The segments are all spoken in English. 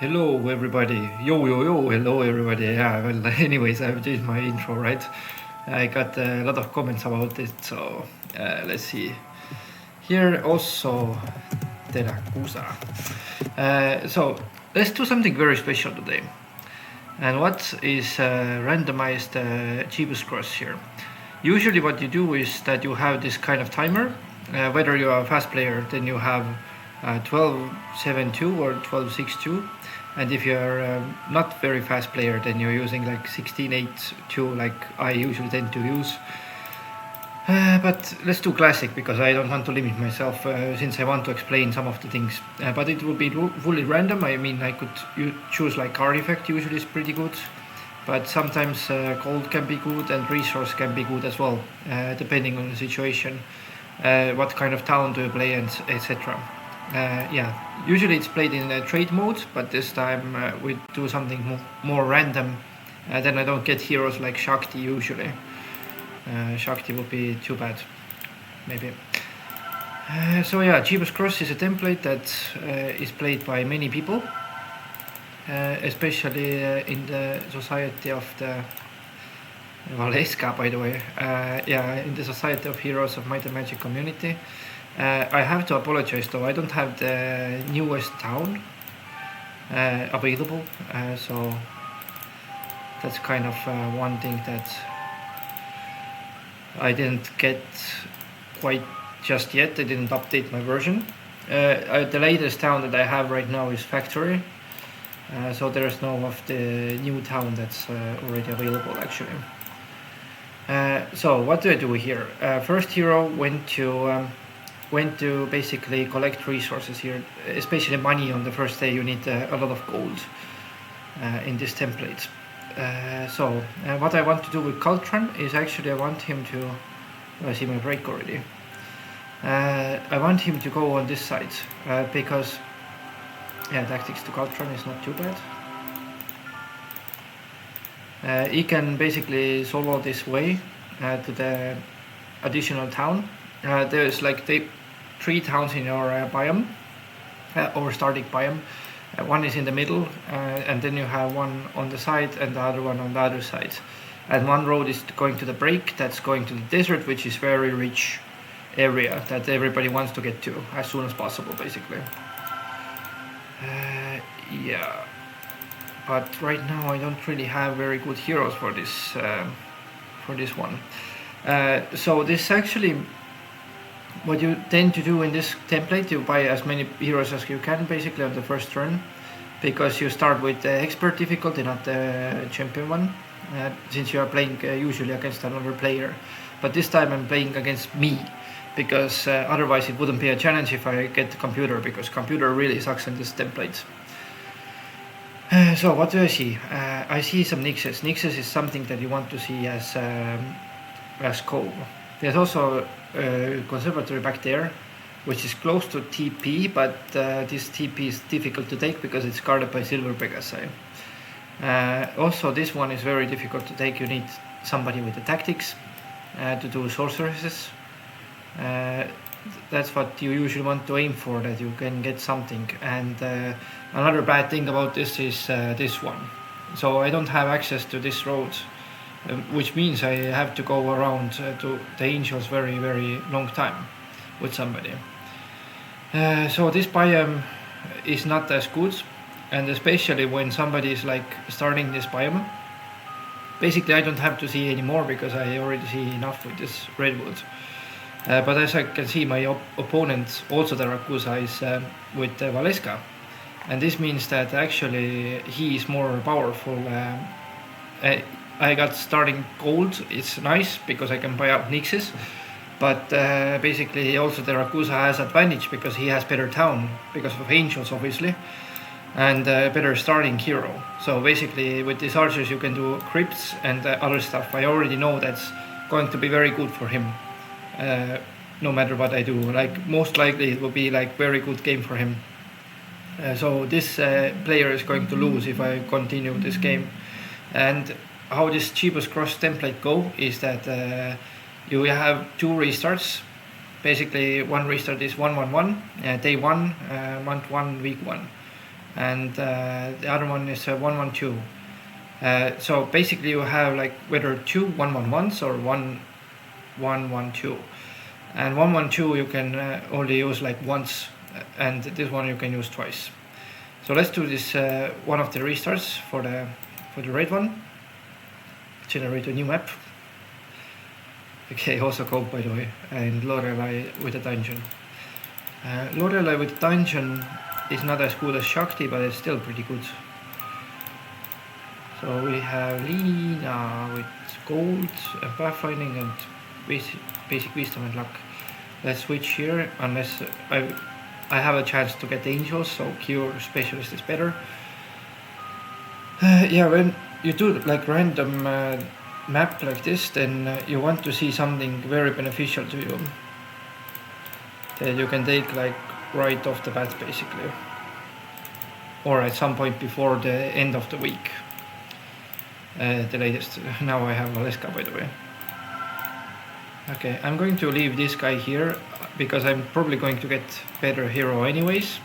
Hello everybody. Yo, hello everybody. Yeah, well, anyways, I've did my intro, right? I got a lot of comments about it, so let's see. Here also, Terakusa. So let's do something very special today. And what is randomized Jebus Cross here? Usually what you do is that you have this kind of timer. Whether you are a fast player, then you have 12.72 or 12.62. And if you're not very fast player, then you're using like 16.82 like I usually tend to use. But let's do classic because I don't want to limit myself since I want to explain some of the things. But it will be fully random. I mean, I could choose like artifact usually is pretty good. But sometimes gold can be good and resource can be good as well, depending on the situation. What kind of town do you play and etc. Yeah, usually it's played in trade mode, but this time we do something more random. Then I don't get heroes like Shakti usually. Shakti would be too bad, maybe. So yeah, Jebus Cross is a template that is played by many people, especially in the Society of the Valeska, by the way. Yeah, in the Society of Heroes of Might and Magic community. I have to apologize though, I don't have the newest town available, so that's kind of one thing that I didn't get quite just yet. I didn't update my version. The latest town that I have right now is Factory, so there's no of the new town that's already available actually. So what do I do here? First hero went to basically collect resources here, especially money. On the first day you need a lot of gold in this template. So what I want to do with Cultron is actually I want him to, I see my break already. I want him to go on this side because yeah, tactics to Cultron is not too bad. He can basically solo this way to the additional town. There's like three towns in your biome or starting biome. One is in the middle, and then you have one on the side and the other one on the other side. And one road is going to the break, that's going to the desert, which is very rich area that everybody wants to get to as soon as possible, basically. Yeah, but right now I don't really have very good heroes for this one. So this actually, what you tend to do in this template, you buy as many heroes as you can basically on the first turn, because you start with the expert difficulty, not the champion one, since you are playing usually against another player. But this time I'm playing against me, because otherwise it wouldn't be a challenge if I get the computer, because computer really sucks in this template. So what do I see? I see some Nixes. Nixes is something that you want to see as Cove. There's also conservatory back there, which is close to TP, but this TP is difficult to take because it's guarded by Silver Pegasi. Also, this one is very difficult to take. You need somebody with the tactics to do sorceresses. That's what you usually want to aim for, that you can get something. And another bad thing about this is this one. So I don't have access to this road, which means I have to go around to the angels very long time with somebody. So this biome is not as good, and especially when somebody is like starting this biome. Basically I don't have to see anymore because I already see enough with this redwood. But as I can see, my opponent, also the Rakusa, is with Valeska, and this means that actually he is more powerful. I got starting gold, it's nice because I can buy up Nixes, but basically also the Rakusa has advantage because he has better town, because of angels obviously, and better starting hero. So basically with these archers you can do crypts and other stuff. I already know that's going to be very good for him. No matter what I do, like most likely it will be like very good game for him. So this player is going to lose if I continue this game. And how this Jebus Cross template go is that you have two restarts. Basically one restart is 1-1-1, day 1, month 1, week 1. and the other one is 112. So basically you have like whether 2 111s or 112, and 112 you can only use like once, and this one you can use twice. So let's do this one of the restarts for the red one. Generate a new map. Okay, also code by the way, and Lorelei with a dungeon. Lorelei with dungeon is not as good as Shakti, but it's still pretty good. So we have Lina with gold, pathfinding, and basic wisdom and luck. Let's switch here, unless I have a chance to get angels, so cure specialist is better. Yeah, when you do like random map like this, then you want to see something very beneficial to you that you can take like right off the bat basically, or at some point before the end of the week. The latest. Now I have Valeska, by the way. Okay, I'm going to leave this guy here because I'm probably going to get better hero anyways.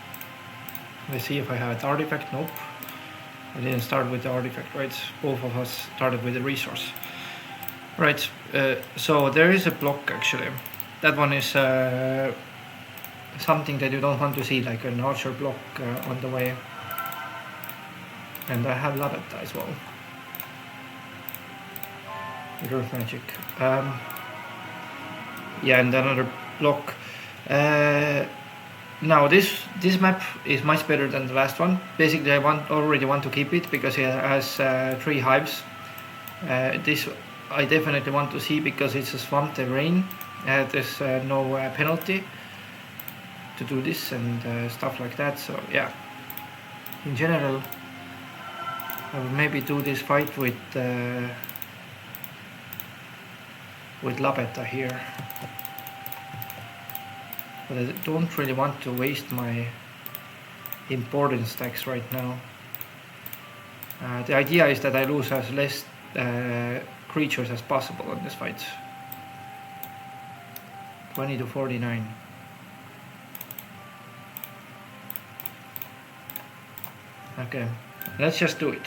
Let's see if I have an artifact. Nope, I didn't start with the artifact, right? Both of us started with the resource. Right, so there is a block actually. That one is something that you don't want to see, like an archer block on the way. And I have Labetta as well. Earth magic. Yeah, and another block. Now this map is much better than the last one. Basically, I already want to keep it because it has 3 hives. This I definitely want to see because it's a swamp terrain. There's no penalty to do this and stuff like that. So yeah, in general, I will maybe do this fight with Labetta here, but I don't really want to waste my important stacks right now. The idea is that I lose as less creatures as possible on this fight. 20 to 49. Okay, let's just do it.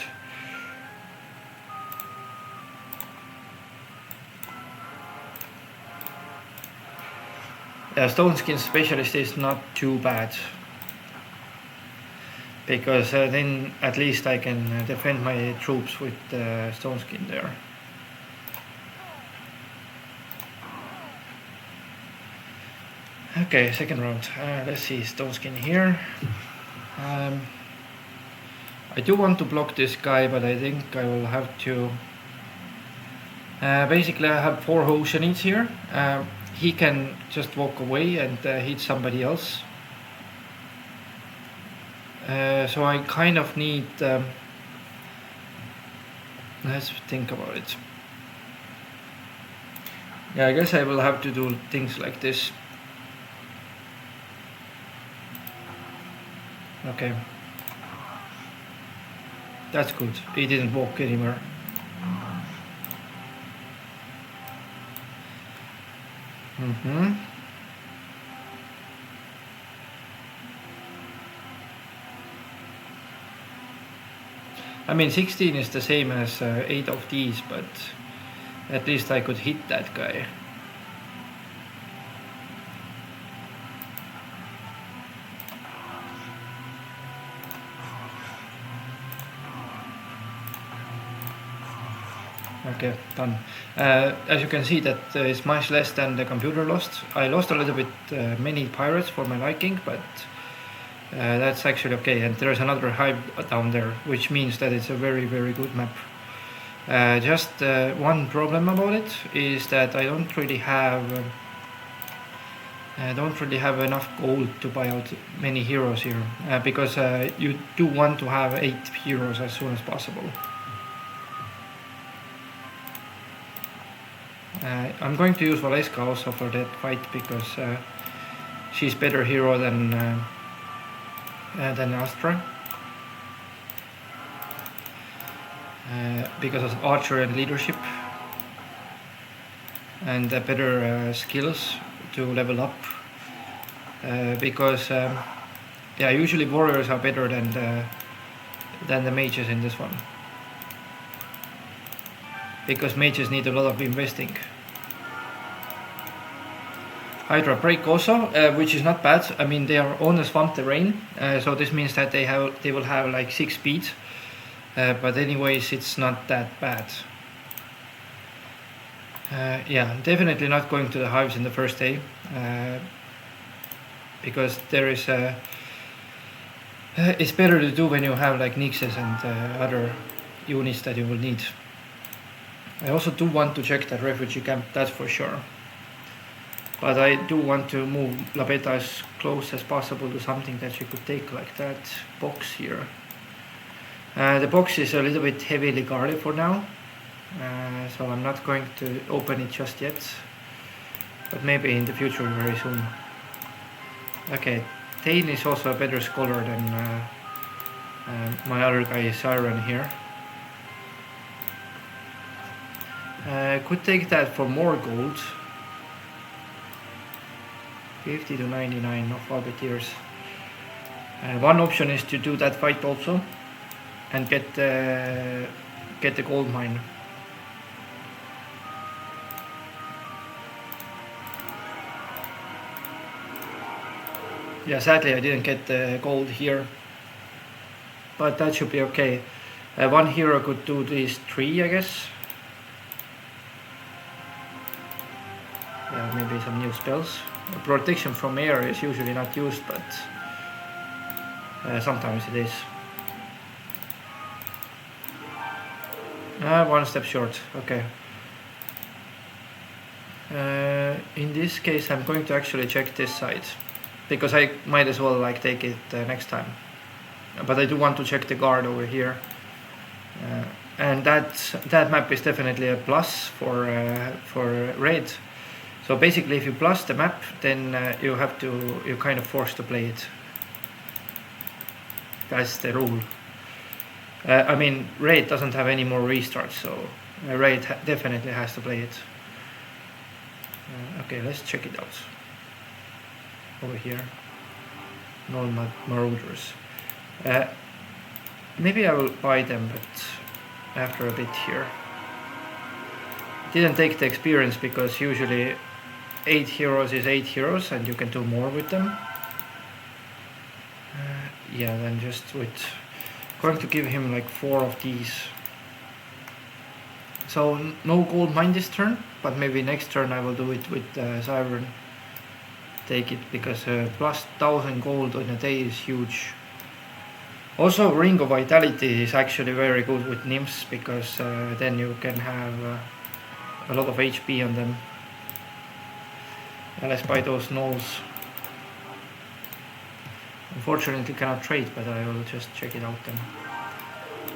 Stone Skin Specialist is not too bad, because then at least I can defend my troops with Stone Skin there. Okay, second round. Let's see, Stone Skin here. I do want to block this guy, but I think I will have to... basically I have 4 Oceanids here. He can just walk away and hit somebody else. So I kind of need... let's think about it. Yeah, I guess I will have to do things like this. Okay. That's good. He didn't walk anywhere. I mean, 16 is the same as 8 of these, but at least I could hit that guy. Okay, done. As you can see, that is much less than the computer lost. I lost a little bit many pirates for my liking, but that's actually okay. And there's another hive down there, which means that it's a very, very good map. Just one problem about it is that I don't really have enough gold to buy out many heroes here, because you do want to have 8 heroes as soon as possible. I'm going to use Valeska also for that fight because she's better hero than Astra, because of archer and leadership and better skills to level up, because yeah, usually warriors are better than the mages in this one, because mages need a lot of investing. Hydra break also, which is not bad. I mean, they are on a swamp terrain, so this means that they will have like 6 speed. But anyways, it's not that bad. Yeah, definitely not going to the hives in the first day, because there is it's better to do when you have like Nixes and other units that you will need. I also do want to check that refugee camp, that's for sure. But I do want to move Labeta as close as possible to something that you could take, like that box here. The box is a little bit heavily guarded for now, so I'm not going to open it just yet, but maybe in the future very soon. Okay, Thane is also a better scholar than my other guy Siren here. Could take that for more gold. 50 to 99 of Arbiteers. One option is to do that fight also and get the gold mine. Yeah, sadly I didn't get the gold here, but that should be okay. One hero could do these 3, I guess. Yeah, maybe some new spells. Protection from air is usually not used, but sometimes it is. One step short, okay. In this case I'm going to actually check this side, because I might as well like take it next time. But I do want to check the guard over here. And that map is definitely a plus for raid. So basically, if you plus the map, then you're kind of forced to play it. That's the rule. I mean, raid doesn't have any more restarts, so raid definitely has to play it. Okay, let's check it out. Over here, no marauders. Maybe I will buy them, but after a bit here. Didn't take the experience because usually 8 heroes is 8 heroes and you can do more with them. Yeah, then just with going to give him like 4 of these. So no gold mine this turn, but maybe next turn I will do it with Siren. Take it, because plus 1000 gold in a day is huge. Also, Ring of Vitality is actually very good with nymphs, because then you can have a lot of HP on them. Let's buy those gnolls. Unfortunately cannot trade, but I will just check it out then.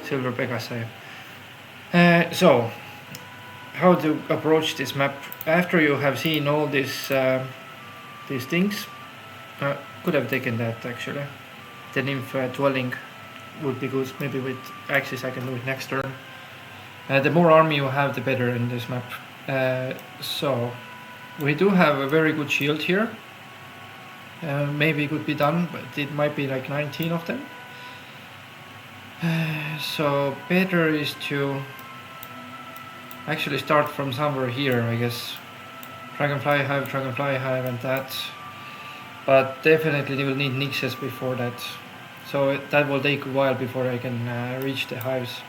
Silver Pegasi. So, how to approach this map? After you have seen all these things, could have taken that actually. The nymph dwelling would be good. Maybe with Axis I can do it next turn. The more army you have, the better in this map. So we do have a very good shield here. Maybe it could be done, but it might be like 19 of them. So better is to actually start from somewhere here, I guess. Dragonfly Hive and that. But definitely they will need Nixes before that. So that will take a while before I can reach the hives.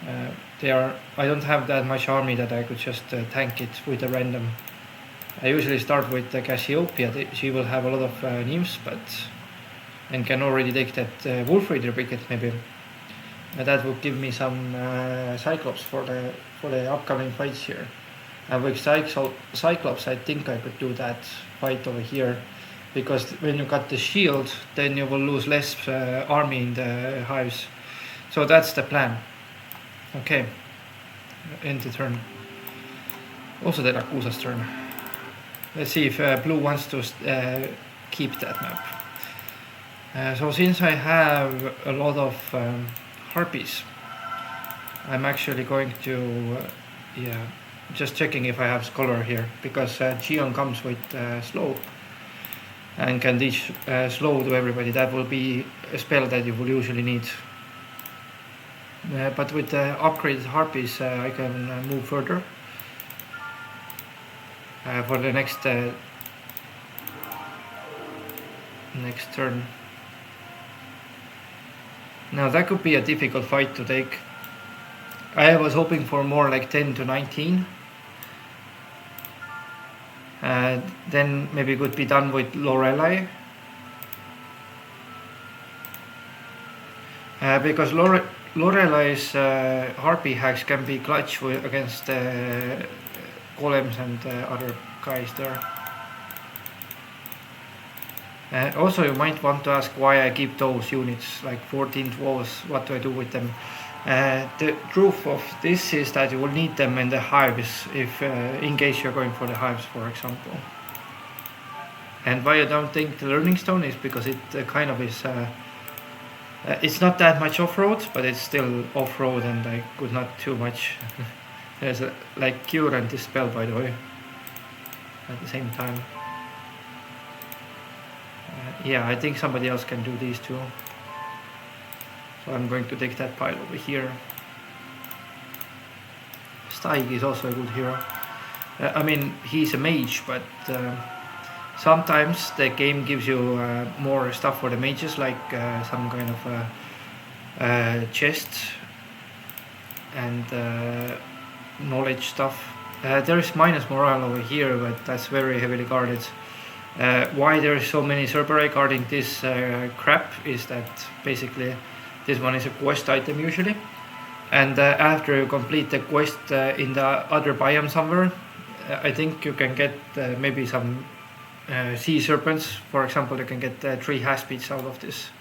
I don't have that much army that I could just tank it with a random. I usually start with Cassiopeia. She will have a lot of nymphs, and can already take that Wolf Raider Picket maybe. That would give me some Cyclops for the upcoming fights here. And with Cyclops, I think I could do that fight over here, because when you got the shield, then you will lose less army in the hives. So that's the plan. Okay, end the turn. Also the Rakusa's turn. Let's see if blue wants to keep that map. So since I have a lot of harpies, I'm actually going to just checking if I have scholar here, because Gion comes with slow. and can teach slow to everybody. That will be a spell that you will usually need. But with the upgraded harpies, I can move further for the next turn. Now that could be a difficult fight to take. I was hoping for more like 10 to 19. Then maybe it could be done with Lorelei. Because Lorelei's harpy hacks can be clutch against golems and other guys there. Also, you might want to ask why I keep those units, like 14 walls, what do I do with them? The truth of this is that you will need them in the hives, if in case you're going for the hives, for example. And why I don't think the learning stone is because it kind of is... it's not that much off-road, but it's still off-road and I could not too much. There's a like cure and dispel, by the way, at the same time. Yeah, I think somebody else can do these two. So I'm going to take that pile over here. Steig is also a good hero. I mean, he's a mage, but sometimes the game gives you more stuff for the mages, like some kind of chest and knowledge stuff. There is minus morale over here, but that's very heavily guarded. Why there are so many Cerberus guarding this crap is that basically this one is a quest item usually, and after you complete the quest in the other biome somewhere, I think you can get maybe some sea serpents, for example. You can get 3 haspids out of this,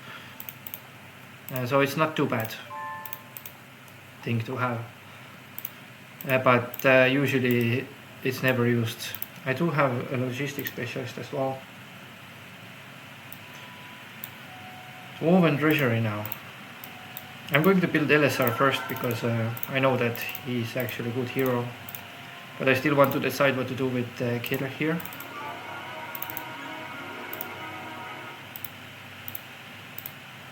so it's not too bad thing to have, but usually it's never used. I do have a logistics specialist as well. Woven treasury now. I'm going to build LSR first because I know that he's actually a good hero, but I still want to decide what to do with Killer here.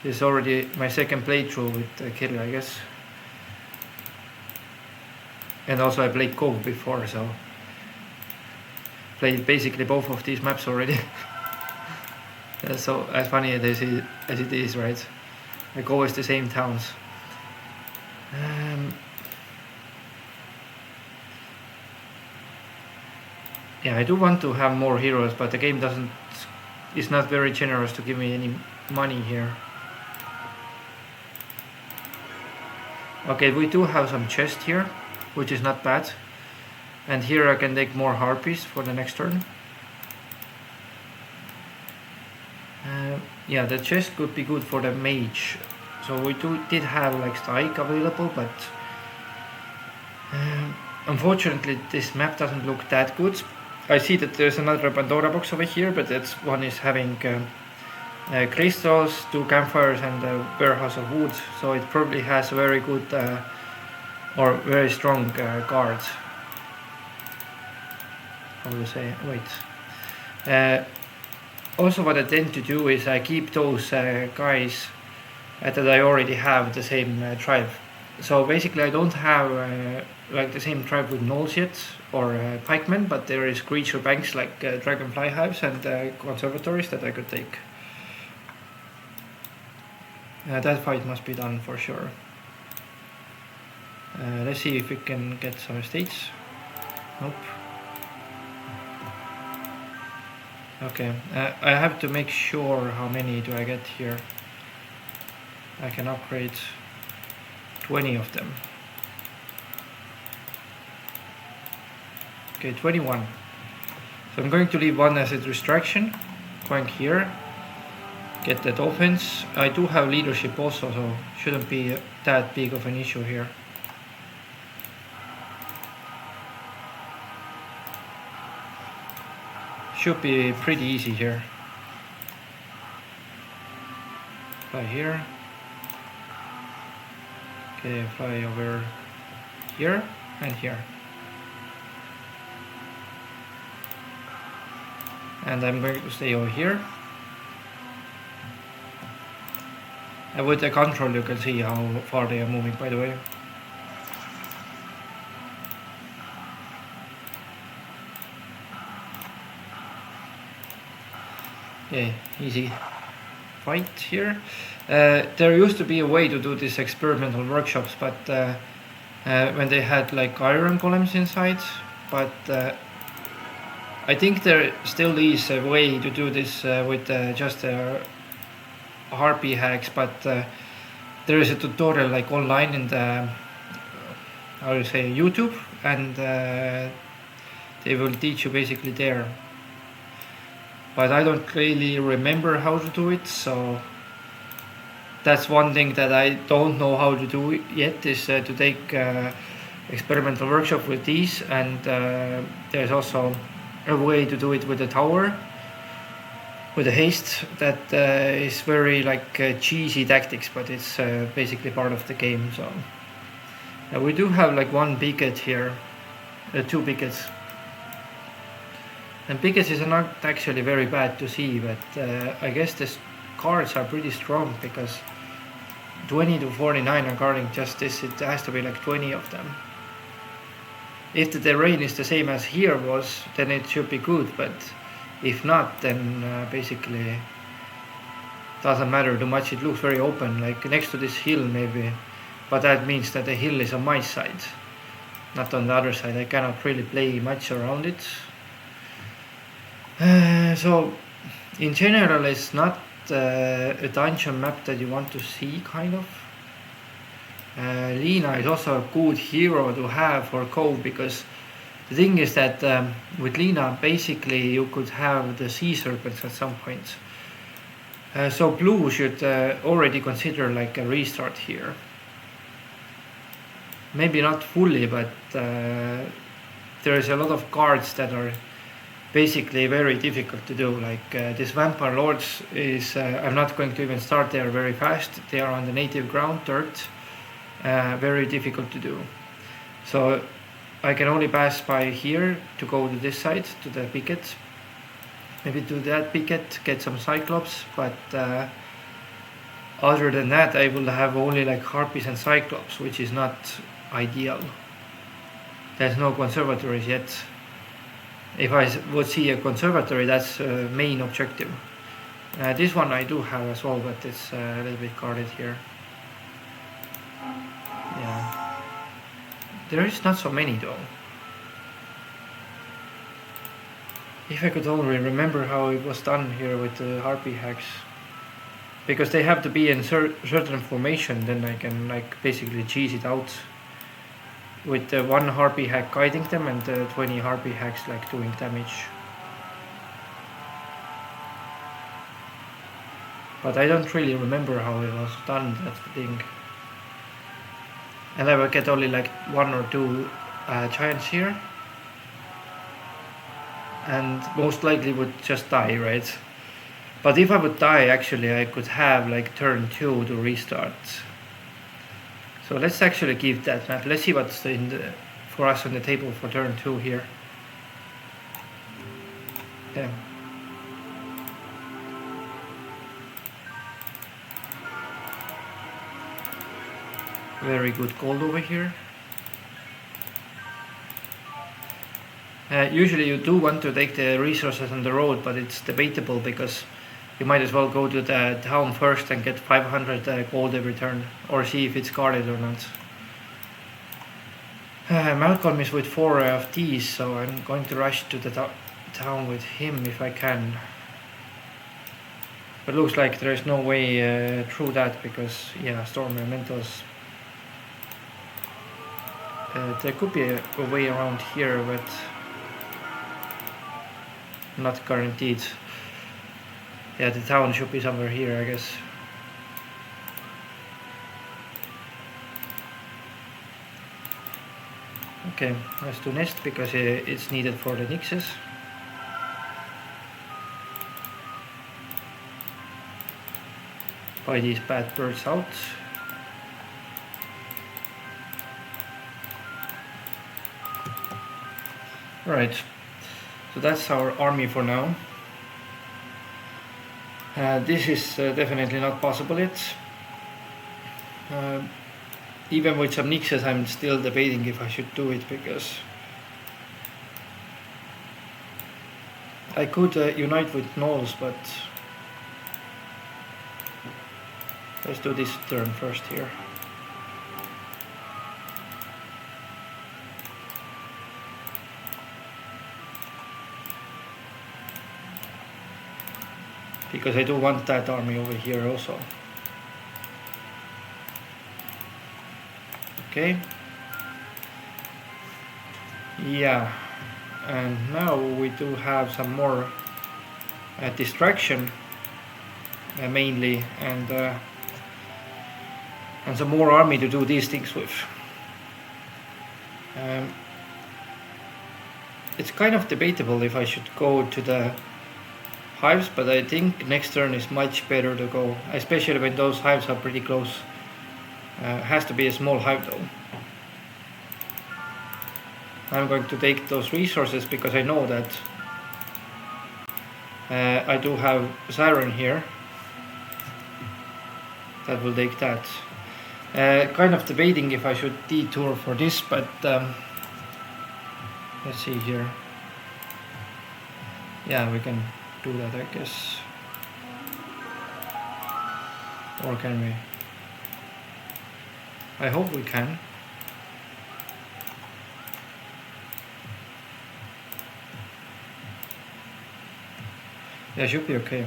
This is already my second playthrough with Killer, I guess. And also I played Cove before, so played basically both of these maps already. So as funny as it is, right? Like always the same towns. Yeah, I do want to have more heroes, but the game is not very generous to give me any money here. Okay, we do have some chest here, which is not bad. And here I can take more harpies for the next turn. Yeah, the chest could be good for the mage. So we did have like Strike available, but unfortunately this map doesn't look that good. I see that there's another Pandora box over here, but that one is having crystals, 2 campfires and a warehouse of wood. So it probably has very good or very strong guards. How to say? Wait. Also, what I tend to do is I keep those guys that I already have the same tribe. So basically, I don't have like the same tribe with gnolls yet or pikemen, but there is creature banks like dragonfly hives and conservatories that I could take. That fight must be done for sure. Let's see if we can get some estates. Nope. Okay, I have to make sure how many do I get here. I can upgrade 20 of them. Okay, 21. So I'm going to leave one as a distraction. Going here. Get the dolphins. I do have leadership also, so shouldn't be that big of an issue here. Should be pretty easy here. Fly here. Okay, fly over here and here. and I'm going to stay over here. And with the control you can see how far they are moving, by the way. Yeah, easy fight here. There used to be a way to do these experimental workshops, but when they had like iron golems inside, but I think there still is a way to do this with just harpy hacks, but there is a tutorial like online in the how do you say, YouTube, and they will teach you basically there. But I don't really remember how to do it, so that's one thing that I don't know how to do yet, is to take experimental workshop with these, and there's also a way to do it with the tower, with the haste, that is very like cheesy tactics, but it's basically part of the game. So we do have like one picket here, two pickets. And pickets is not actually very bad to see, but I guess the cards are pretty strong, because 20 to 49 are guarding just this. It has to be like 20 of them. If the terrain is the same as here was, then it should be good, but if not, then basically doesn't matter too much. It looks very open, like next to this hill maybe, but that means that the hill is on my side, not on the other side. I cannot really play much around it. So in general it's not a dungeon map that you want to see, kind of. Lina is also a good hero to have for Cove, because the thing is that with Lina basically you could have the sea serpents at some point. So blue should already consider like a restart here. Maybe not fully, but there is a lot of cards that are basically very difficult to do, like this Vampire Lords is, I'm not going to even start there very fast. They are on the native ground, dirt, very difficult to do. So I can only pass by here to go to this side, to the picket. Maybe to that picket, get some Cyclops, but other than that I will have only like Harpies and Cyclops, which is not ideal. There's no conservatories yet. If I would see a conservatory, that's main objective. This one I do have as well, but it's a little bit guarded here. Yeah, there is not so many though. If I could only remember how it was done here with the harpy hacks, because they have to be in certain formation, then I can like basically cheese it out with the one harpy hack guiding them and the 20 harpy hacks like doing damage. But I don't really remember how it was done, that's the thing. And I will get only like one or two giants here, and most likely would just die, right? But if I would die, actually I could have like turn 2 to restart. So let's actually give that map. Let's see what's for us on the table for turn 2 here. Yeah. Very good gold over here. Usually you do want to take the resources on the road, but it's debatable, because you might as well go to the town first and get 500 gold every turn, or see if it's guarded or not. Malcolm is with 4 of these, so I'm going to rush to the town with him if I can. But looks like there is no way through that, because yeah, storm elementals. There could be a way around here, but not guaranteed. Yeah, the town should be somewhere here, I guess. Okay, let's do nest, because it's needed for the nixes. Buy these bad birds out. Right, so that's our army for now. This is definitely not possible yet. Even with some nixes, I'm still debating if I should do it, because I could unite with gnolls, but let's do this turn first here. Because I do want that army over here also. Okay. Yeah. And now we do have some more distraction, mainly, and some more army to do these things with. It's kind of debatable if I should go to the hives, but I think next turn is much better to go, especially when those hives are pretty close. Has to be a small hive though. I'm going to take those resources because I know that I do have Siren here. That will take that. Kind of debating if I should detour for this, but let's see here. Yeah, we can do that, I guess. Or can we? I hope we can. Yeah, should be okay.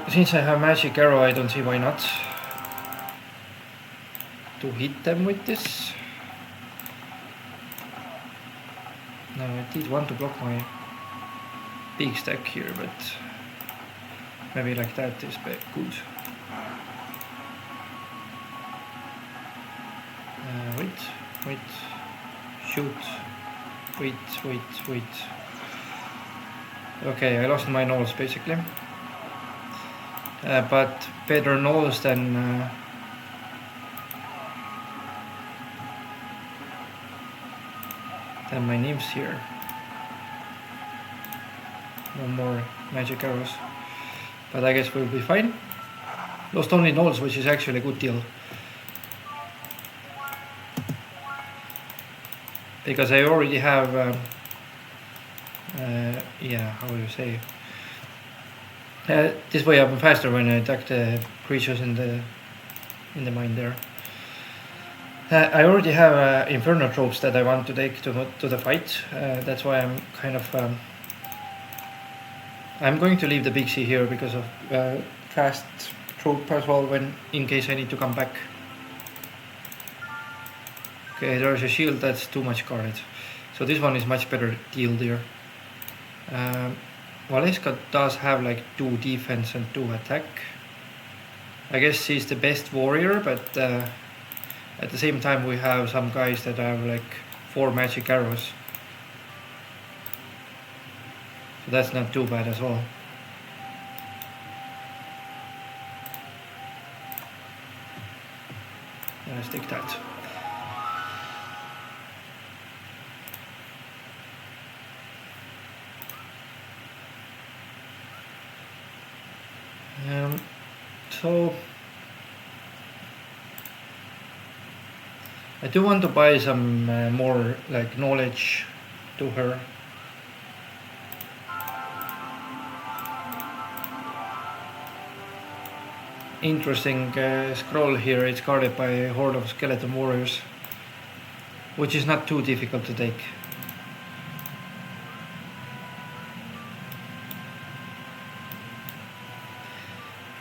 Since I have magic arrow, I don't see why not to hit them with this. Now I did want to block my big stack here, but maybe like that is good. Wait, shoot, wait. Okay, I lost my nose basically, but better nose than my nymphs here. No more magic arrows, but I guess we'll be fine. Lost only nulls, which is actually a good deal, because I already have yeah, how do you say, this way I'm faster when I attack the creatures in the mine there. I already have Inferno tropes that I want to take to the fight. That's why I'm kind of I'm going to leave the big C here because of fast trope as well, when in case I need to come back. Okay, there's a shield that's too much guard, so this one is much better deal there. Valeska does have like 2 defense and 2 attack. I guess she's the best warrior, but at the same time we have some guys that have like 4 magic arrows, so that's not too bad as well. Let's take that. So I do want to buy some more like knowledge to her. Interesting scroll here. It's guarded by a horde of skeleton warriors, which is not too difficult to take.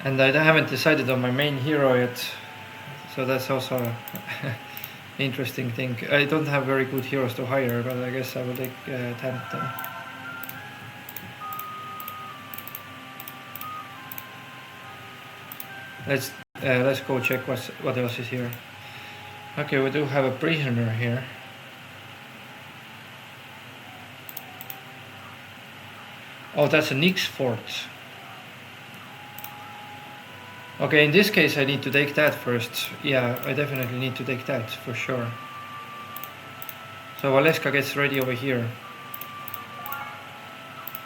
And I haven't decided on my main hero yet, so that's also an interesting thing. I don't have very good heroes to hire, but I guess I will take Tant then. Let's go check what else is here. Okay, we do have a prisoner here. Oh, that's a Nyx fort. Okay, in this case I need to take that first. Yeah, I definitely need to take that for sure. So Valeska gets ready over here.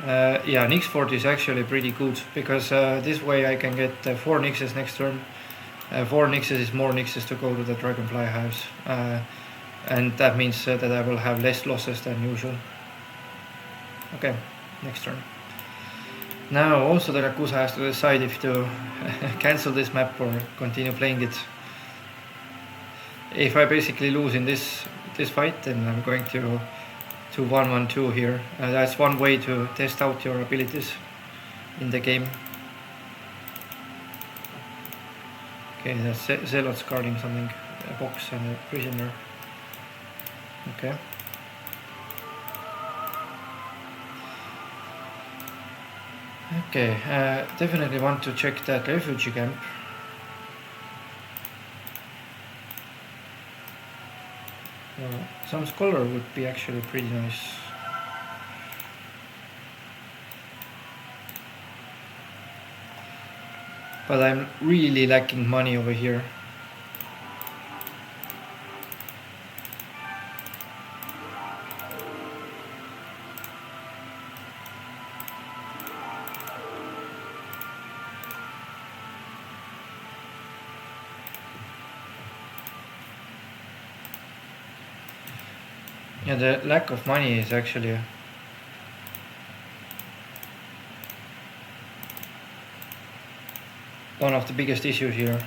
Yeah, Nix Fort is actually pretty good because this way I can get 4 Nixes next turn. 4 Nixes is more Nixes to go to the Dragonfly Hives. And that means that I will have less losses than usual. Okay, next turn. Now also the Rakusa has to decide if to cancel this map or continue playing it. If I basically lose in this fight, then I'm going to 1-1-2 here. That's one way to test out your abilities in the game. Okay, that's Zealots guarding something, a box and a prisoner. Okay. Okay, definitely want to check that refugee camp. Some scholar would be actually pretty nice. But I'm really lacking money over here. Yeah, the lack of money is actually one of the biggest issues here.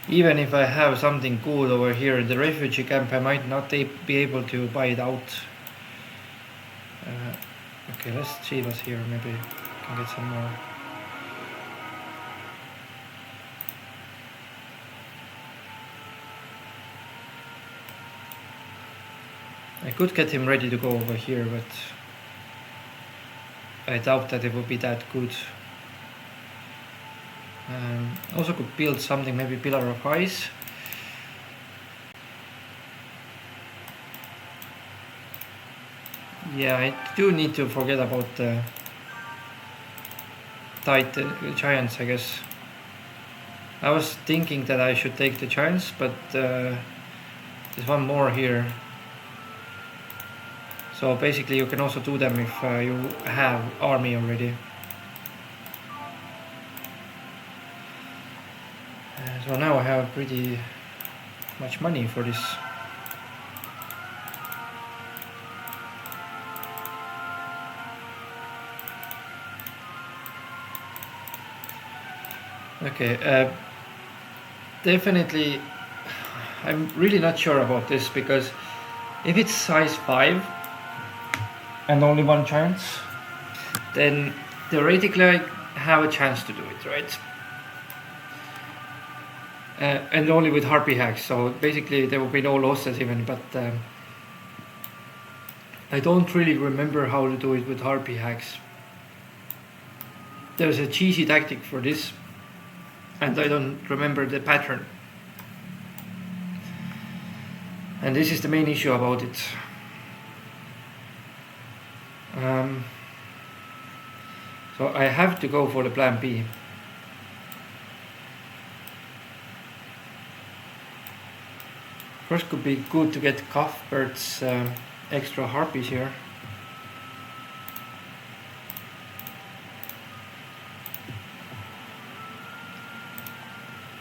Even if I have something good over here in the refugee camp, I might not be able to buy it out. Okay, let's see what's here. Maybe I can get some more. I could get him ready to go over here, but I doubt that it would be that good. Also could build something, maybe Pillar of Ice. Yeah, I do need to forget about the Giants, I guess. I was thinking that I should take the Giants, but there's one more here. So basically you can also do them if you have army already. So now I have pretty much money for this. Okay, definitely I'm really not sure about this, because if it's size 5 and only 1 chance, then theoretically I have a chance to do it, right? And only with Harpy hacks, so basically there will be no losses even, but I don't really remember how to do it with Harpy hacks. There's a cheesy tactic for this, and I don't remember the pattern. And this is the main issue about it. So I have to go for the plan B. First could be good to get Cuthbert's extra harpies here.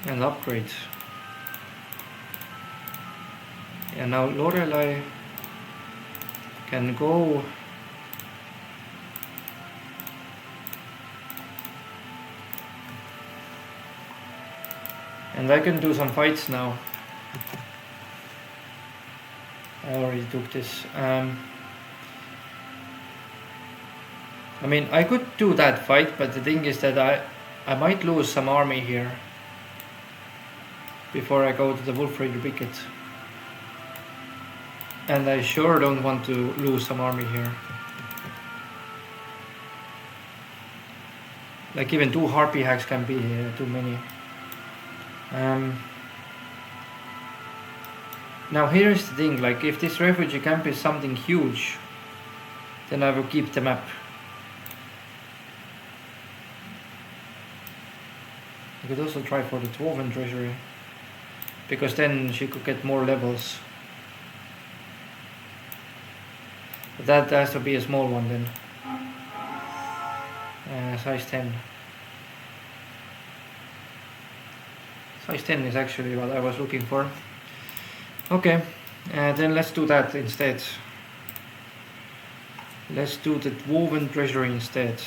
And upgrade. And now Lorelei can go. And I can do some fights now. I already took this. I mean, I could do that fight, but the thing is that I might lose some army here before I go to the Wolf Raider Picket. And I sure don't want to lose some army here. Like even 2 Harpy hacks can be too many. Now here's the thing, like if this refugee camp is something huge, then I will keep the map. I could also try for the Dwarven Treasury, because then she could get more levels. But that has to be a small one then. Size 10. Size 10 is actually what I was looking for. Okay, then let's do that instead. Let's do the Dwarven Treasury instead.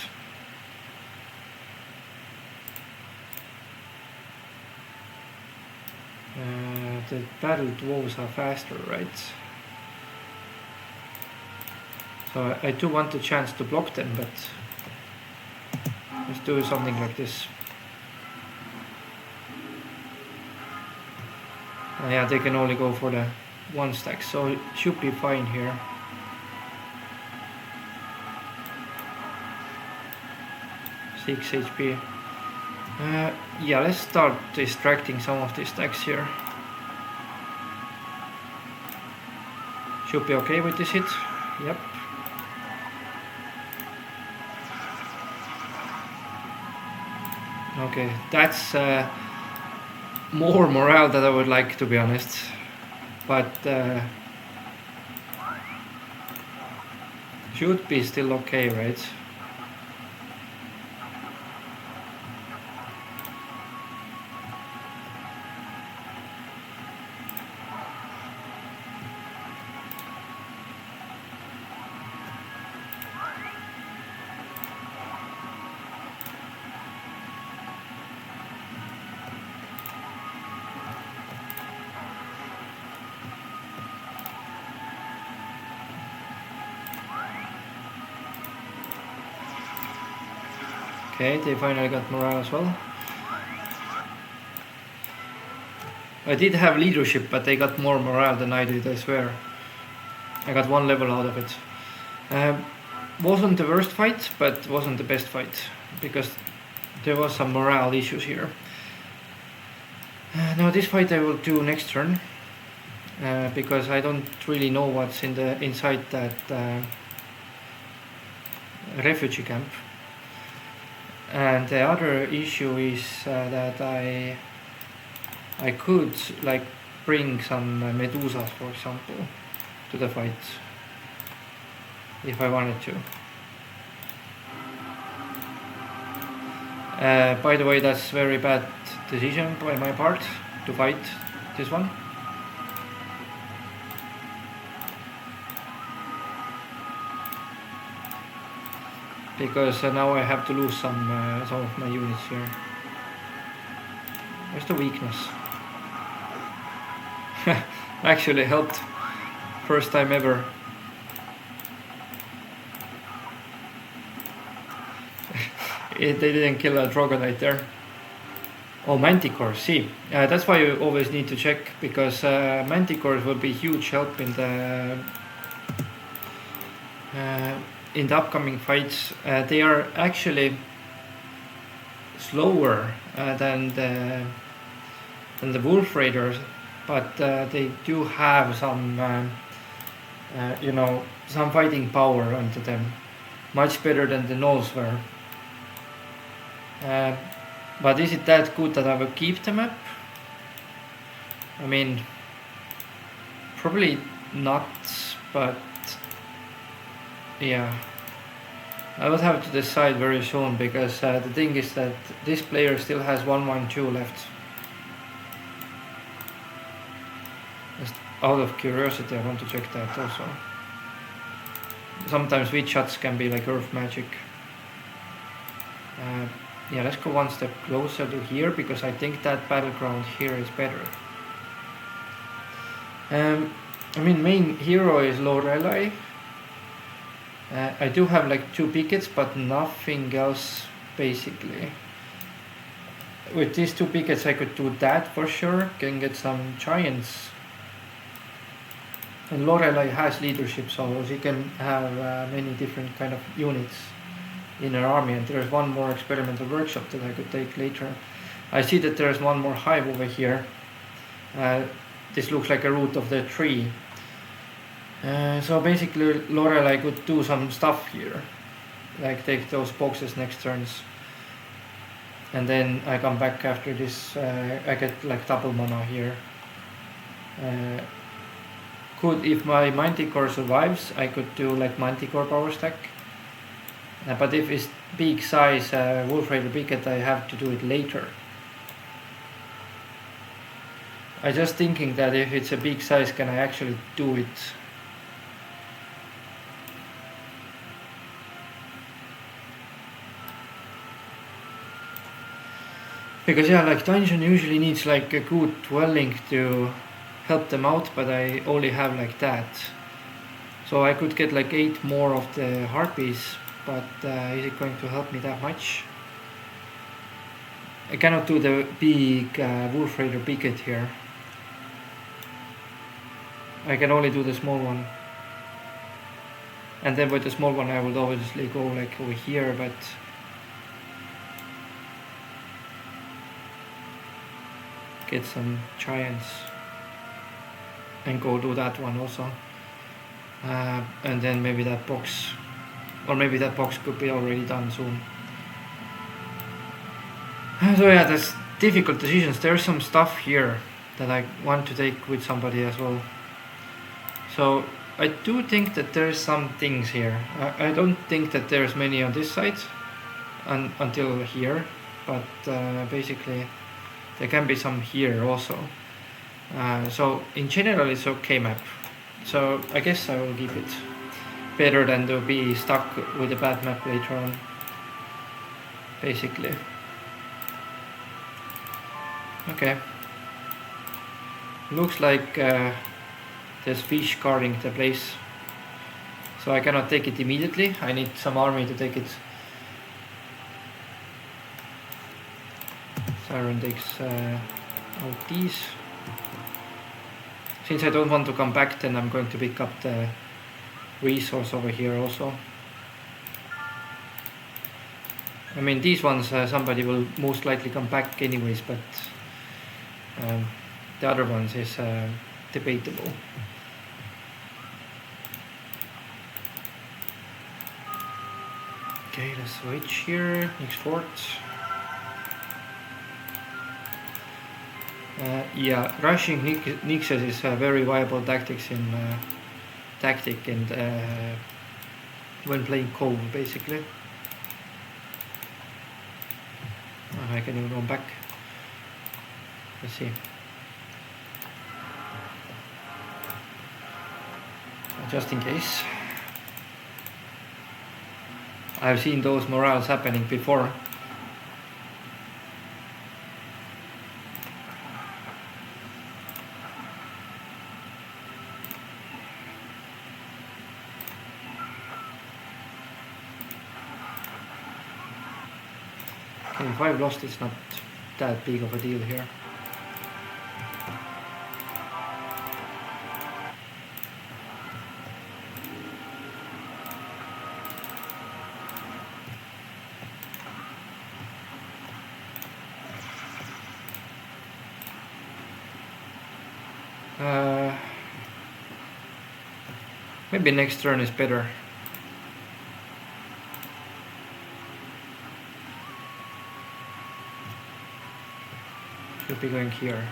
The battle dwarves are faster, right? So I do want the chance to block them, but let's do something like this. Yeah, they can only go for the 1 stack, so it should be fine here. Six HP. Yeah, let's start distracting some of these stacks here. Should be okay with this hit. Yep. Okay, that's more morale than I would like, to be honest. But should be still okay, right? Okay, they finally got morale as well. I did have leadership, but they got more morale than I did, I swear. I got 1 level out of it. Wasn't the worst fight, but wasn't the best fight, because there was some morale issues here. Now this fight I will do next turn, because I don't really know what's inside that refugee camp. And the other issue is that I could like bring some medusas, for example, to the fight if I wanted to. By the way, that's very bad decision by my part to fight this one. Because now I have to lose some of my units here. Where's the weakness? Actually helped. First time ever. They didn't kill a Dragonite there. Oh, Manticores, see. That's why you always need to check, because Manticores will be huge help in the upcoming fights. They are actually slower than the Wolf Raiders, but they do have some, some fighting power onto them, much better than the Gnolls were. But is it that good that I will keep the map? I mean, probably not, but yeah, I will have to decide very soon, because the thing is that this player still has 112 left. Just out of curiosity, I want to check that also. Sometimes witch shots can be like earth magic. Yeah, let's go one step closer to here, because I think that battleground here is better. I mean, main hero is Lorelei. I do have like 2 pickets, but nothing else basically. With these 2 pickets I could do that for sure, can get some giants. And Lorelei has leadership, so she can have many different kind of units in her army, and there's one more experimental workshop that I could take later. I see that there's one more hive over here. This looks like a root of the tree. So basically Lorelei could do some stuff here, like take those boxes next turns. and then I come back after this. I get like double mana here. Could, if my Manticore survives, I could do like Manticore power stack. But if it's big size Wolf Raider Picket, I have to do it later. I just thinking that if it's a big size, can I actually do it? Because yeah, like dungeon usually needs like a good dwelling to help them out, but I only have like that. So I could get like 8 more of the harpies, but is it going to help me that much? I cannot do the big Wolf Raider Picket here. I can only do the small one. And then with the small one I would obviously go like over here, but get some giants and go do that one also. And then maybe that box, or maybe that box could be already done soon. So yeah, there's difficult decisions. There's some stuff here that I want to take with somebody as well. So I do think that there's some things here. I don't think that there's many on this side until here, but basically there can be some here also. So in general it's okay map. So I guess I will keep it. Better than to be stuck with a bad map later on. Basically. Okay. Looks like there's fish guarding the place. So I cannot take it immediately. I need some army to take it. Siren takes out these. Since I don't want to come back, then I'm going to pick up the resource over here also. I mean, these ones somebody will most likely come back anyways, but the other ones is debatable. Okay, let's switch here. Next fort. Yeah, rushing Nixes is a very viable tactic and when playing Cove basically. I can even go back. Let's see. Just in case. I've seen those morales happening before. Okay, if I've lost, it's not that big of a deal here. Maybe next turn is better. Should be going here.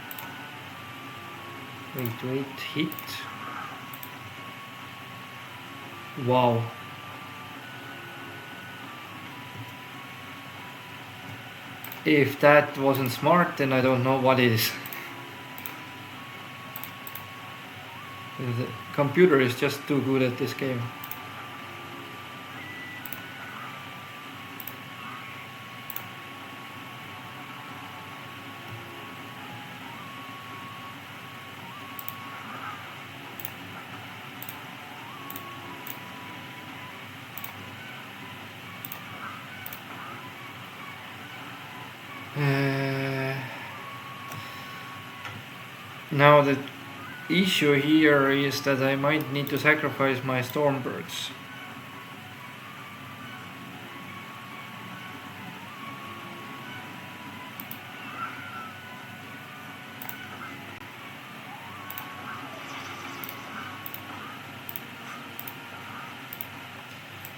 Wait, hit. Wow. If that wasn't smart, then I don't know what is. The computer is just too good at this game. Now the issue here is that I might need to sacrifice my Stormbirds.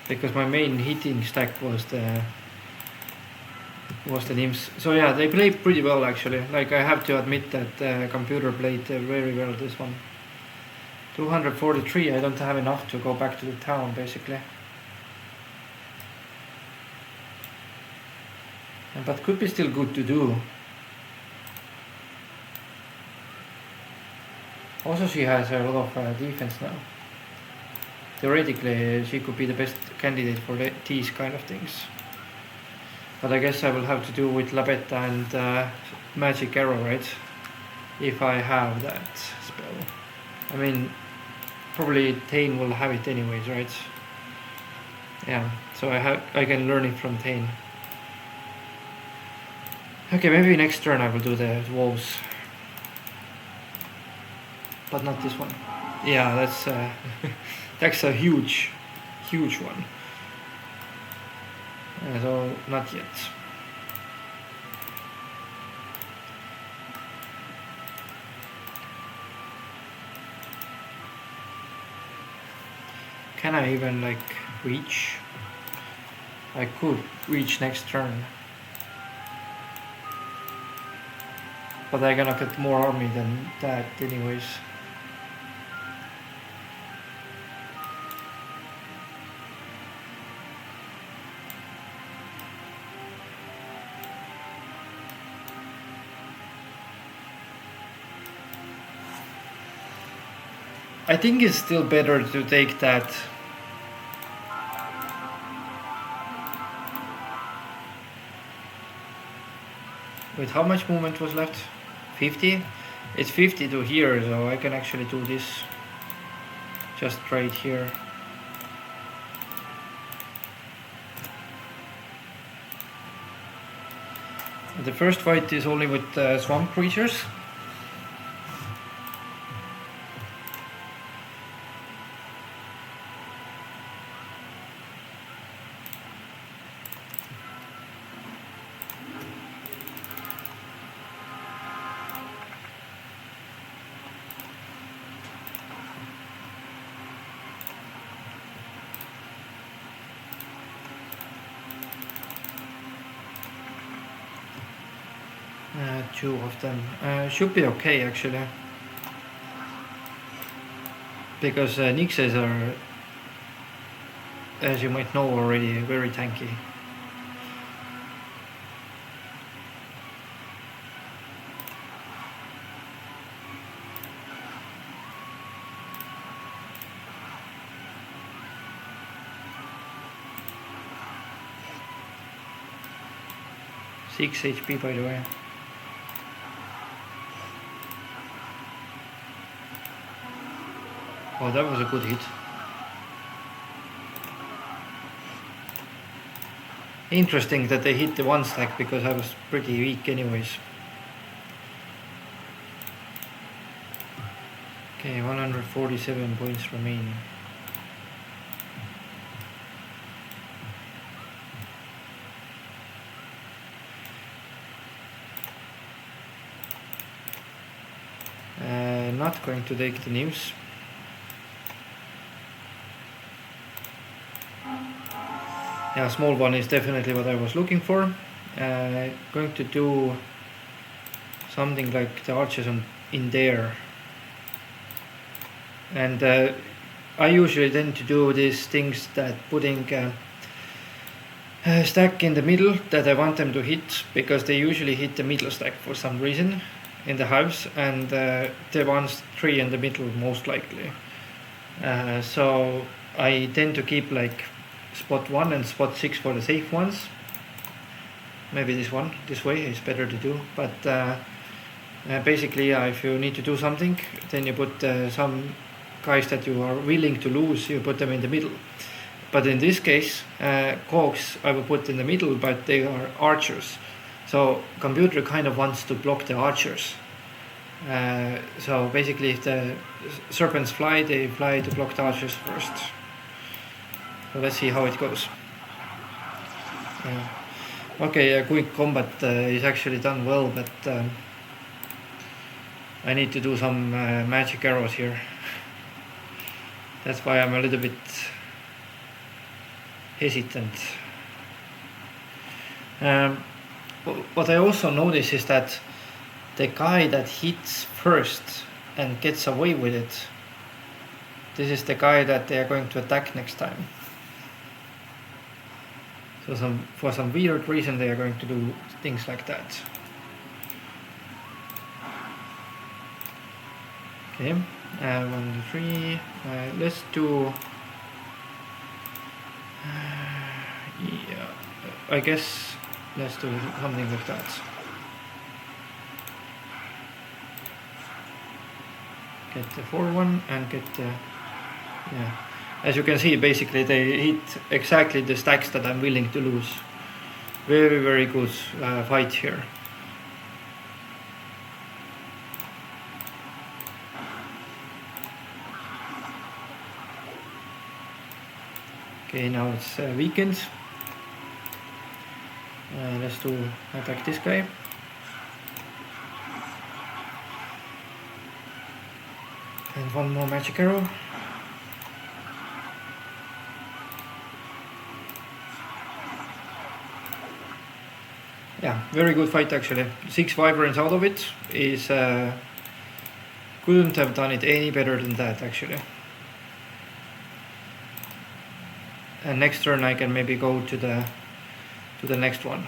Because my main hitting stack was the was the names. So yeah, they played pretty well actually. Like I have to admit that computer played very well this one. 243. I don't have enough to go back to the town basically. But could be still good to do. Also, she has a lot of defense now. Theoretically, she could be the best candidate for these kind of things. But I guess I will have to do with Labetta and Magic Arrow, right? If I have that spell. I mean, probably Thane will have it anyways, right? Yeah, so I can learn it from Thane. Okay, maybe next turn I will do the wolves. But not this one. Yeah, that's a huge one. So not yet. Can I even like reach? I could reach next turn. But I'm gonna get more army than that anyways. I think it's still better to take that. Wait, how much movement was left? 50? It's 50 to here, so I can actually do this just right here. The first fight is only with swamp creatures. Two of them should be okay actually, because Nixes are, as you might know already, very tanky. Six HP by the way. Oh, that was a good hit. Interesting that they hit the one stack because I was pretty weak anyways. Okay, 147 points remaining. Not going to take the news. Yeah, small one is definitely what I was looking for. Going to do something like the archers in there. And I usually tend to do these things that putting a stack in the middle that I want them to hit, because they usually hit the middle stack for some reason in the hives, and the ones 3 in the middle most likely. So I tend to keep like spot 1 and spot 6 for the safe ones. Maybe this way is better to do, but basically if you need to do something, then you put some guys that you are willing to lose, you put them in the middle. But in this case, cogs I will put in the middle, but they are archers, so computer kind of wants to block the archers. So basically if the serpents fly, they fly to block the archers first. So let's see how it goes. Okay, quick combat is actually done well, but I need to do some magic arrows here. That's why I'm a little bit hesitant. what I also notice is that the guy that hits first and gets away with it, this is the guy that they are going to attack next time. So for some weird reason they are going to do things like that. Okay, 1, 2, 3. Let's do. Yeah, I guess let's do something like that. Get the 4-1 and get the. Yeah. As you can see, basically they hit exactly the stacks that I'm willing to lose. Very, very good fight here. Okay, now it's weekend. Let's do attack this guy. And one more magic arrow. Yeah, very good fight actually. 6 wyverns out of it is couldn't have done it any better than that actually. And next turn I can maybe go to the next one.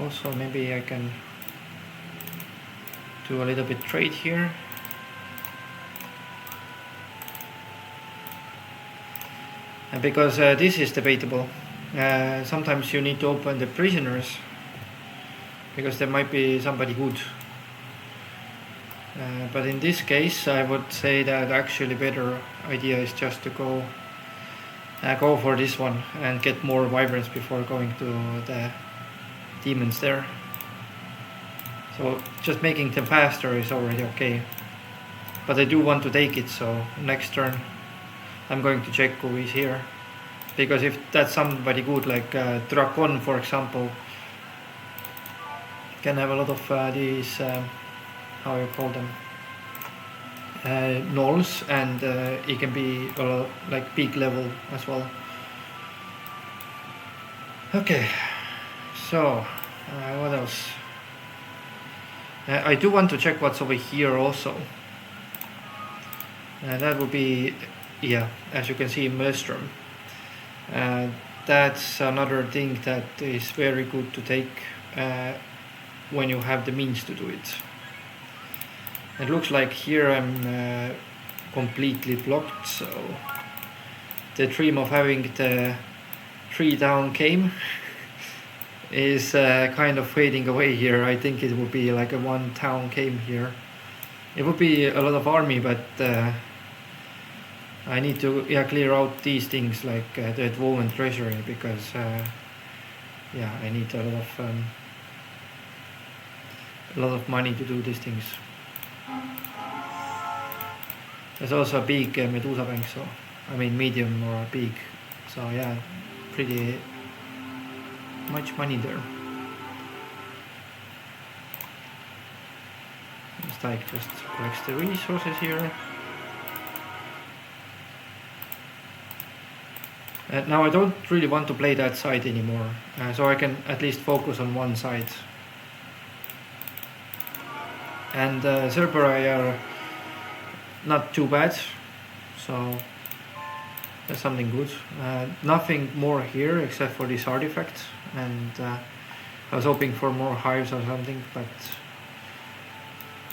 Also maybe I can do a little bit trade here. And because this is debatable. Sometimes you need to open the prisoners because there might be somebody good. But in this case I would say that actually better idea is just to go for this one and get more wyverns before going to the demons there. So just making them faster is already okay. But I do want to take it, so next turn I'm going to check who is here. Because if that's somebody good like Drakon for example, can have a lot of these, how you call them, gnolls, and it can be like peak level as well. Okay, so what else? I do want to check what's over here also. That would be, yeah, as you can see, Maelstrom. That's another thing that is very good to take when you have the means to do it. It looks like here I'm completely blocked, so the dream of having the 3 down game is kind of fading away here. I think it would be like a 1 town game here. It would be a lot of army, but I need to clear out these things like the Dwoven treasury because I need a lot of money to do these things. There's also a big Medusa bank, so I mean medium or big, so yeah, pretty much money there. This like just collects the resources here. Now I don't really want to play that side anymore, so I can at least focus on one side. And Cerberai are not too bad, so that's something good. Nothing more here except for this artifact, and I was hoping for more hives or something, but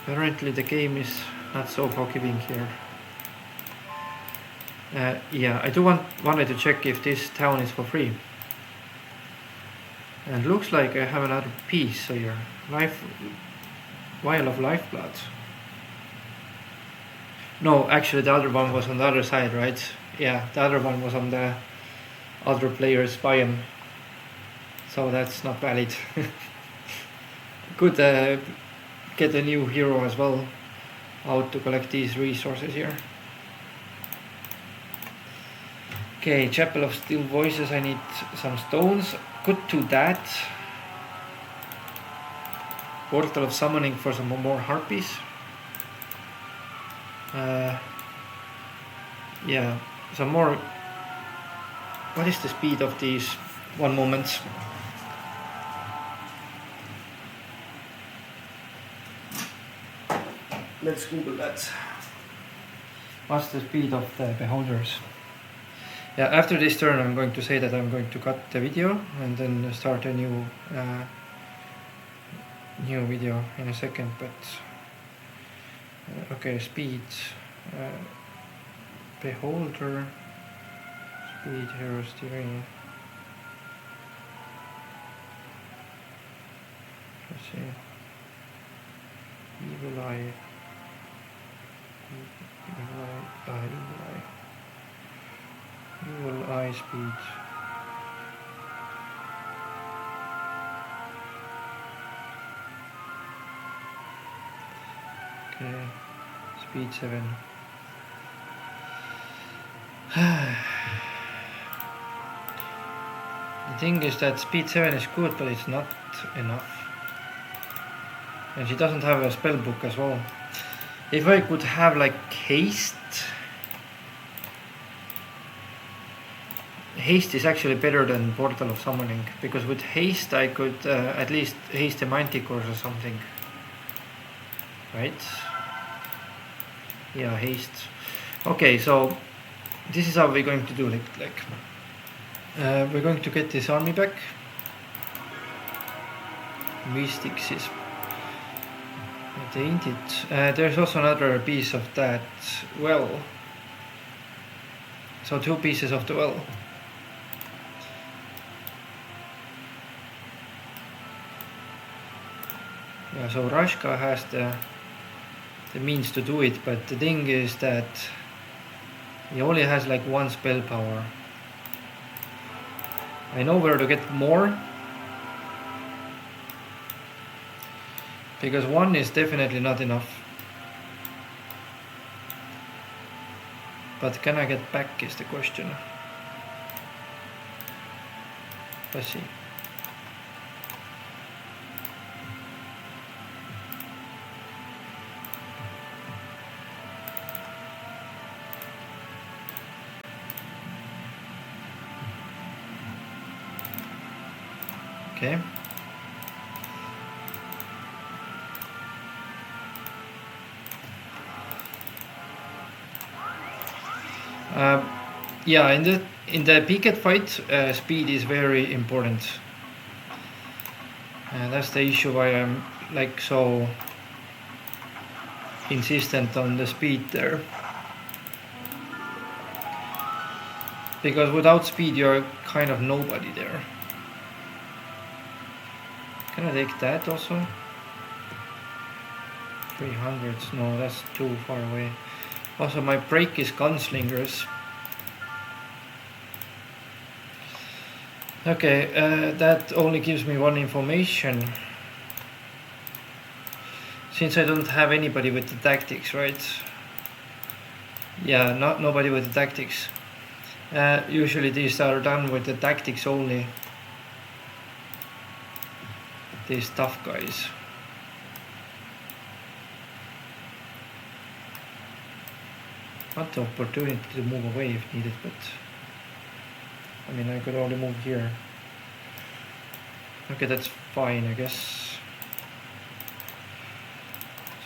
apparently the game is not so forgiving here. I do wanted to check if this town is for free. And looks like I have another piece here. Vial of Lifeblood. No, actually the other one was on the other side, right? Yeah, the other one was on the other player's biome. So that's not valid. Could get a new hero as well. How to collect these resources here. Okay, Chapel of Still Voices, I need some stones. Could do that. Portal of Summoning for some more harpies. Some more. What is the speed of these One moment. Let's Google that. What's the speed of the beholders? Yeah, after this turn I'm going to say that I'm going to cut the video and then start a new video in a second, but okay, speed, beholder, speed, hero steering. Let's see. Evil eye. Evil eye speed. Okay, speed 7. The thing is that speed 7 is good, but it's not enough. And she doesn't have a spell book as well. If I could have like haste. Haste is actually better than Portal of Summoning, because with haste I could at least haste the Manticores or something. Right? Yeah, haste. Okay, so this is how we're going to do it. We're going to get this army back. V6 tainted. There's also another piece of that well. So 2 pieces of the well. Yeah, so Rashka has the means to do it, but the thing is that he only has like 1 spell power. I know where to get more, because 1 is definitely not enough. But can I get back is the question. Let's see. Okay. Yeah, in the picket fight, speed is very important. That's the issue why I'm like so insistent on the speed there. Because without speed you're kind of nobody there. Can I take that also? 300, no, that's too far away. Also my break is gunslingers. Okay, that only gives me 1 information. Since I don't have anybody with the tactics, right? Yeah, nobody with the tactics. Usually these are done with the tactics only. These tough guys. Not the opportunity to move away if needed, but I mean I could only move here. Okay, that's fine, I guess.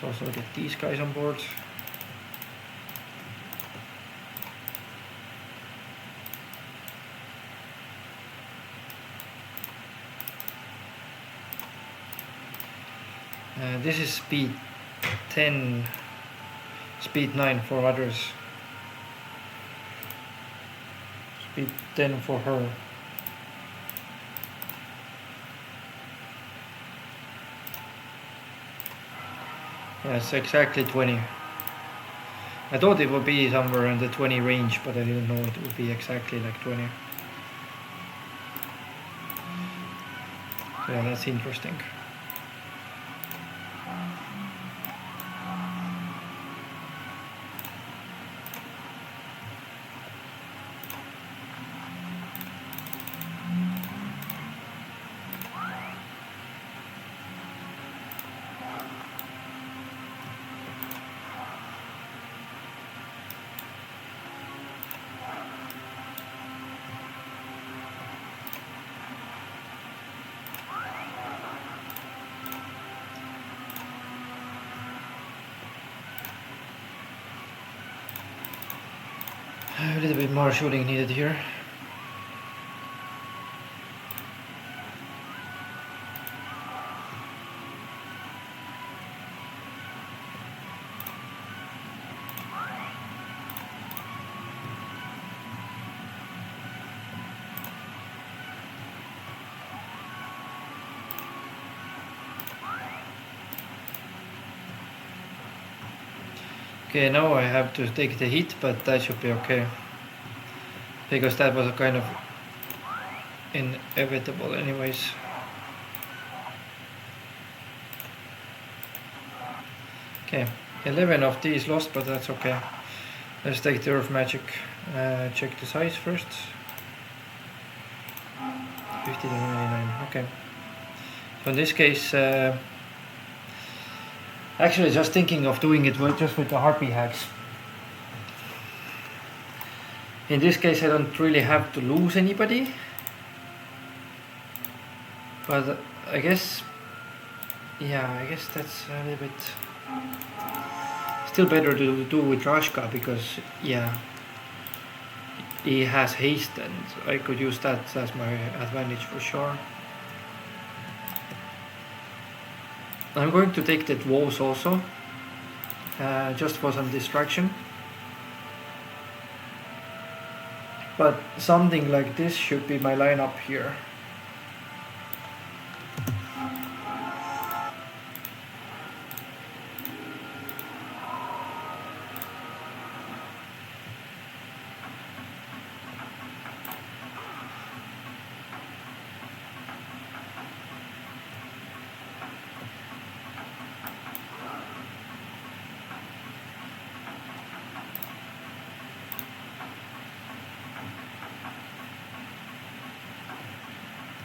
Let's also get these guys on board. This is speed 10, speed 9 for others. Speed 10 for her. Yeah, it's exactly 20. I thought it would be somewhere in the 20 range, but I didn't know it would be exactly like 20. So yeah, that's interesting. A little bit more shooting needed here. Okay, now I have to take the hit, but that should be okay. Because that was a kind of inevitable anyways. Okay, 11 of these lost, but that's okay. Let's take the Earth Magic. Check the size first. 50 to 99, okay. So in this case, actually just thinking of doing it just with the Harpy hacks. In this case I don't really have to lose anybody. But I guess, yeah, I guess that's a little bit still better to do with Rashka because, yeah, he has haste and I could use that as my advantage for sure. I'm going to take the dwarves also, just for some distraction. But something like this should be my lineup here.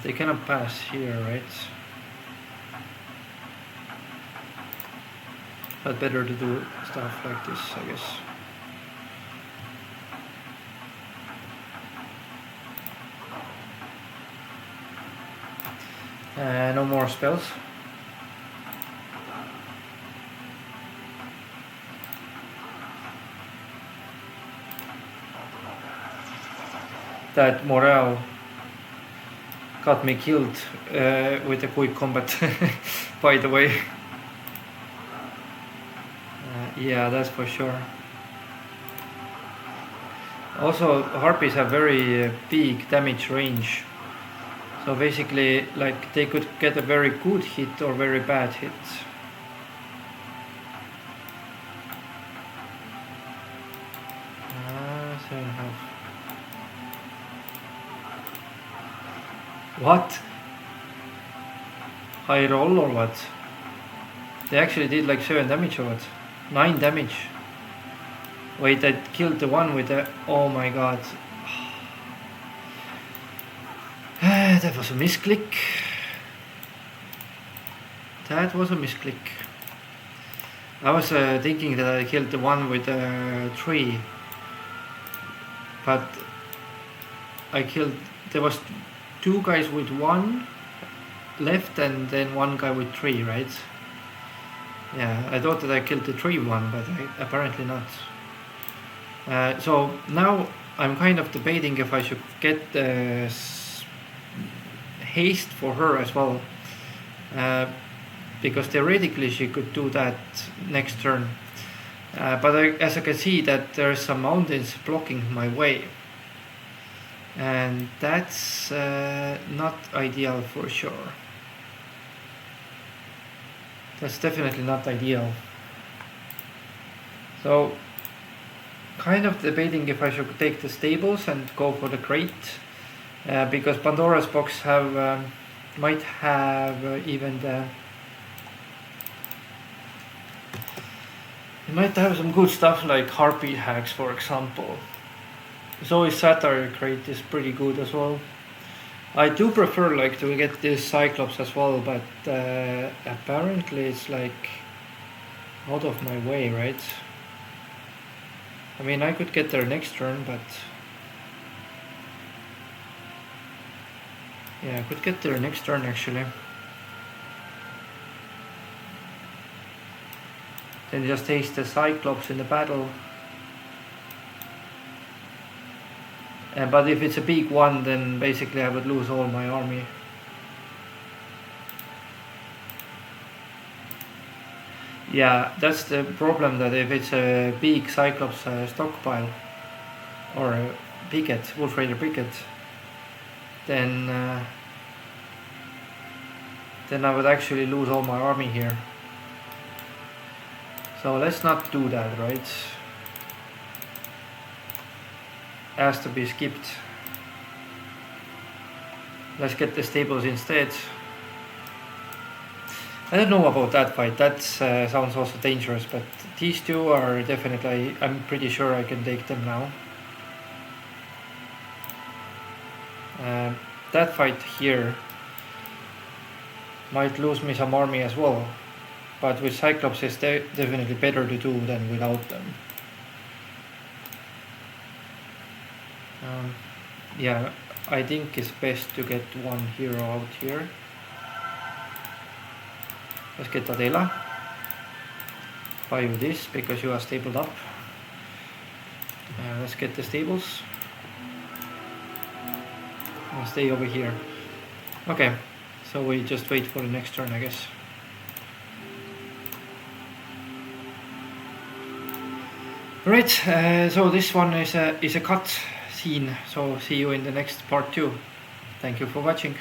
They cannot pass here, right? But better to do stuff like this, I guess. No more spells. That morale got me killed with a quick combat, by the way. Yeah, that's for sure. Also, Harpies have very big damage range. So basically, like, they could get a very good hit or very bad hit. What? High roll or what? They actually did like 7 damage or what? 9 damage. Wait, I killed the one with the... Oh my god. That was a misclick. That was a misclick. I was thinking that I killed the one with the tree. But I killed... There was 2 guys with 1 left and then 1 guy with 3, right? Yeah, I thought that I killed the 3 one, but apparently not. So now I'm kind of debating if I should get the haste for her as well. Because theoretically she could do that next turn. But as I can see that there are some mountains blocking my way. And that's not ideal for sure. That's definitely not ideal. So, kind of debating if I should take the stables and go for the crate. Because Pandora's box have might have even the... It might have some good stuff like Harpy hacks, for example. Zoe Satire crate is pretty good as well. I do prefer like to get this Cyclops as well, but apparently it's like out of my way, right? I mean, I could get there next turn, but yeah, I could get there next turn actually. Then just haste the Cyclops in the battle. But if it's a big one, then basically I would lose all my army. Yeah, that's the problem, that if it's a big Cyclops stockpile or a picket, Wolf Raider picket, then I would actually lose all my army here. So let's not do that, right? Has to be skipped. Let's get the stables instead. I don't know about that fight, that sounds also dangerous, but these two are definitely, I'm pretty sure I can take them now. That fight here might lose me some army as well, but with Cyclops it's definitely better to do than without them. Yeah, I think it's best to get one hero out here. Let's get Adela. Buy you this because you are stabled up. Let's get the stables. I'll stay over here. Okay, so we just wait for the next turn, I guess. Right, so this one is a cut scene. So see you in the next part 2. Thank you for watching.